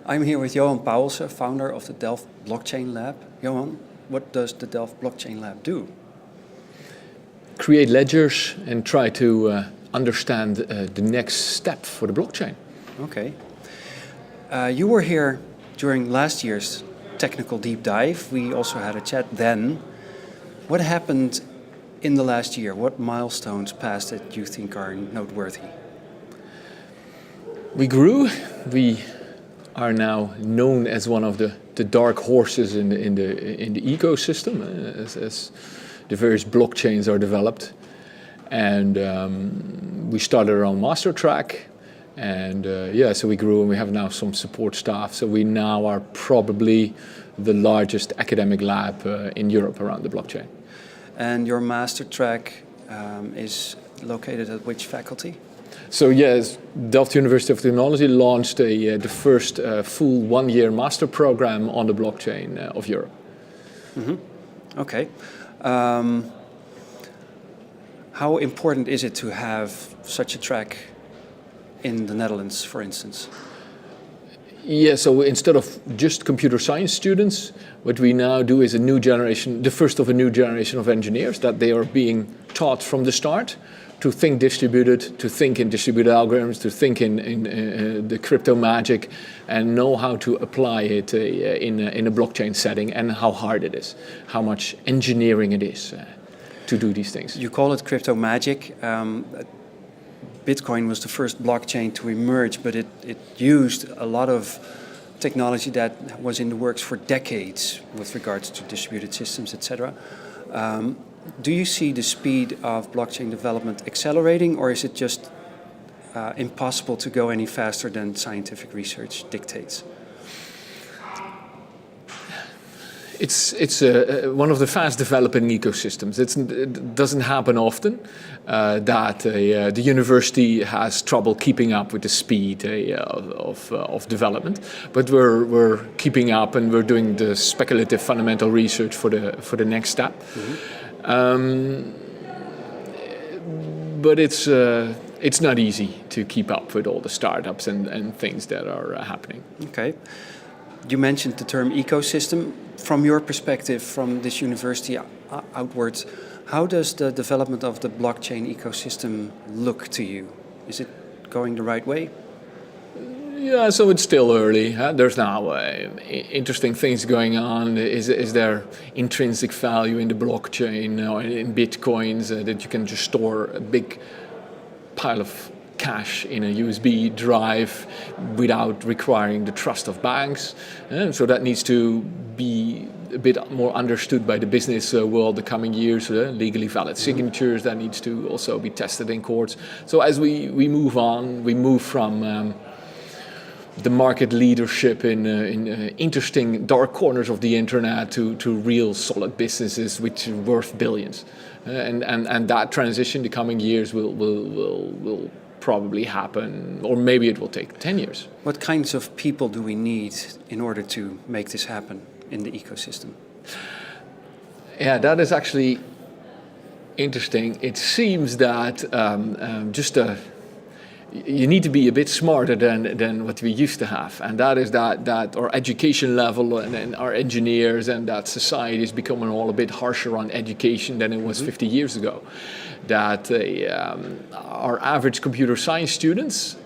I'm here with Johan Pouwelse, founder of the Delft Blockchain Lab. Johan, what does the Delft Blockchain Lab do? Create ledgers and try to understand the next step for the blockchain. Okay. You were here during last year's technical deep dive. We also had a chat then. What happened in the last year? What milestones passed that you think are noteworthy? We grew. We are now known as one of the dark horses in the ecosystem as the various blockchains are developed. And we started our own master track. And so we grew and we have now some support staff. So we now are probably the largest academic lab in Europe around the blockchain. And your master track is located at which faculty? So yes, Delft University of Technology launched the first full one-year master program on the blockchain of Europe. Mm-hmm. Okay. How important is it to have such a track in the Netherlands, for instance? Yeah, so instead of just computer science students, what we now do is a new generation, the first of a new generation of engineers, that they are being taught from the start to think distributed, to think in distributed algorithms, to think in the crypto magic, and know how to apply it in a blockchain setting, and how hard it is, how much engineering it is to do these things. You call it crypto magic. Bitcoin was the first blockchain to emerge, but it used a lot of technology that was in the works for decades with regards to distributed systems, etc. Do you see the speed of blockchain development accelerating, or is it just impossible to go any faster than scientific research dictates? It's one of the fast developing ecosystems. It doesn't happen often that the university has trouble keeping up with the speed of development, but we're keeping up and we're doing the speculative fundamental research for the next step. Mm-hmm. But it's not easy to keep up with all the startups and things that are happening. Okay. You mentioned the term ecosystem. From your perspective, from this university outwards, how does the development of the blockchain ecosystem look to you? Is it going the right way? Yeah, so it's still early. There's now interesting things going on. Is there intrinsic value in the blockchain or in bitcoins that you can just store a big pile of cash in a USB drive without requiring the trust of banks? So that needs to be a bit more understood by the business world the coming years. Legally valid signatures, that needs to also be tested in courts. So as we move on, we move from the market leadership in interesting dark corners of the internet to real solid businesses which are worth billions. And that transition the coming years will probably happen, or maybe it will take 10 years. What kinds of people do we need in order to make this happen in the ecosystem? Yeah, that is actually interesting. It seems that you need to be a bit smarter than what we used to have, and that is that our education level and our engineers and that society is becoming all a bit harsher on education than it was 50 years ago. That our average computer science students,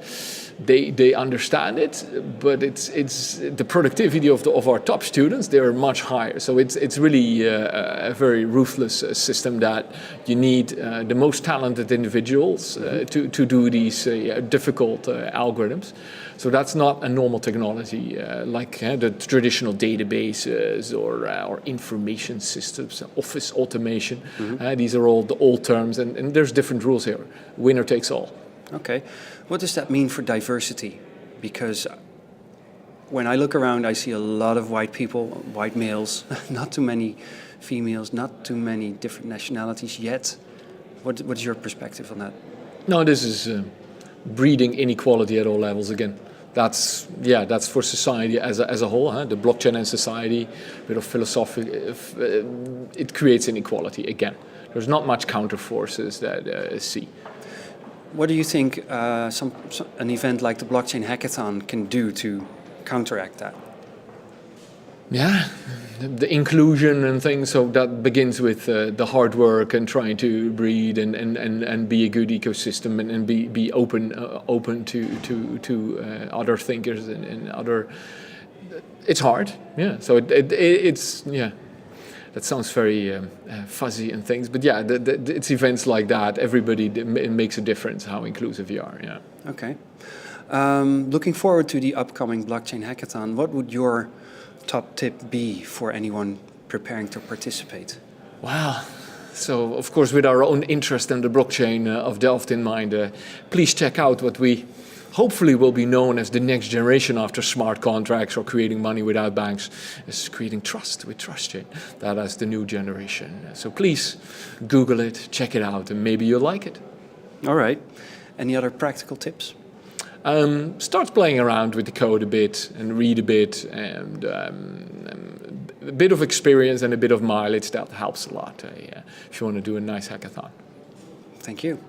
they understand it, but it's the productivity of our top students, they're much higher. So it's really a very ruthless system that you need the most talented individuals to do these difficult algorithms. So that's not a normal technology like the traditional databases or information systems, office automation. These are all the old terms, and there's different rules here. Winner takes all. Okay. What does that mean for diversity? Because when I look around, I see a lot of white people, white males, not too many females, not too many different nationalities yet. What's your perspective on that? No, this is breeding inequality at all levels again. That's for society as a whole. The blockchain and society, a bit of philosophy, it creates inequality again. There's not much counter forces that see. What do you think an event like the Blockchain Hackathon can do to counteract that? Yeah, the inclusion and things. So that begins with the hard work and trying to breed and be a good ecosystem and be open to other thinkers and other. It's hard, yeah. So it's yeah. That sounds very fuzzy and things, but yeah, it's events like that. Everybody, it makes a difference how inclusive you are. Yeah. Okay. Looking forward to the upcoming blockchain hackathon. What would your top tip be for anyone preparing to participate? Wow. So, of course, with our own interest in the blockchain of Delft in mind, please check out what we hopefully will be known as the next generation after smart contracts or creating money without banks, is creating trust with TrustChain. That is the new generation. So please Google it, check it out, and maybe you'll like it. All right. Any other practical tips? Start playing around with the code a bit and read a bit, and a bit of experience and a bit of mileage, that helps a lot if you want to do a nice hackathon. Thank you.